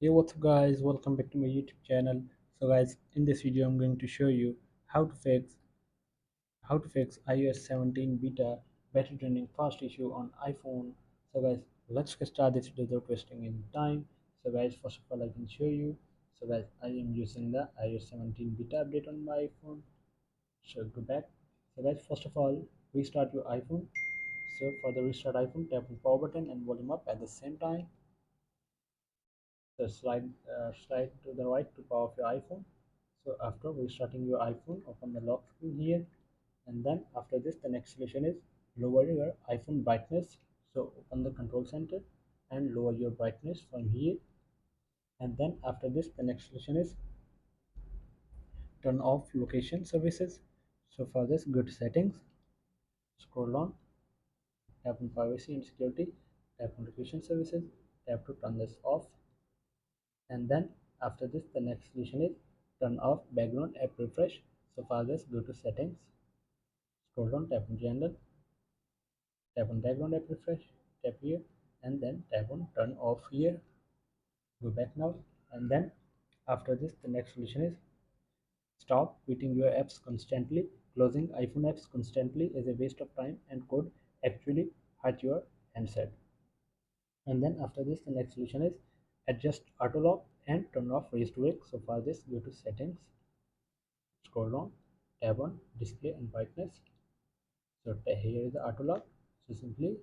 Hey, what's up guys, welcome back to my YouTube channel. So guys, in this video I'm going to show you how to fix iOS 17 beta battery draining fast issue on iPhone. So guys, let's get started this video without wasting any time. So guys, first of all I can show you. So guys, I am using the iOS 17 beta update on my iPhone. So go back. So guys, first of all restart your iPhone. So for the restart iPhone, tap on power button and volume up at the same time. So slide to the right to power off your iPhone. So after restarting your iPhone, open the lock screen here, and then after this the next solution is lower your iPhone brightness. So open the control center and lower your brightness from here, and then after this the next solution is turn off location services. So for this, go to settings, scroll down, tap on privacy and security, tap on location services, tap to turn this off, and then after this the next solution is turn off background app refresh. So for this, go to settings, scroll down, tap on general, tap on background app refresh, tap here, and then tap on turn off here. Go back now, and then after this the next solution is stop quitting your apps constantly. Closing iPhone apps constantly is a waste of time and could actually hurt your handset. And then after this the next solution is adjust auto lock and turn off raise to wake. So for this, go to settings, scroll down, tap on display and brightness. So here is the auto lock. So simply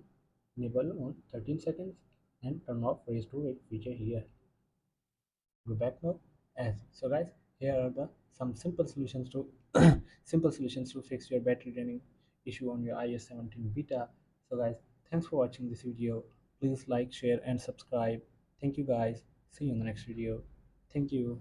enable on 13 seconds and turn off raise to wake feature here. Go back now. As so guys, here are the some simple solutions to simple solutions to fix your battery draining issue on your iOS 17 beta. So guys, thanks for watching this video. Please like, share and subscribe. Thank you guys. See you in the next video. Thank you.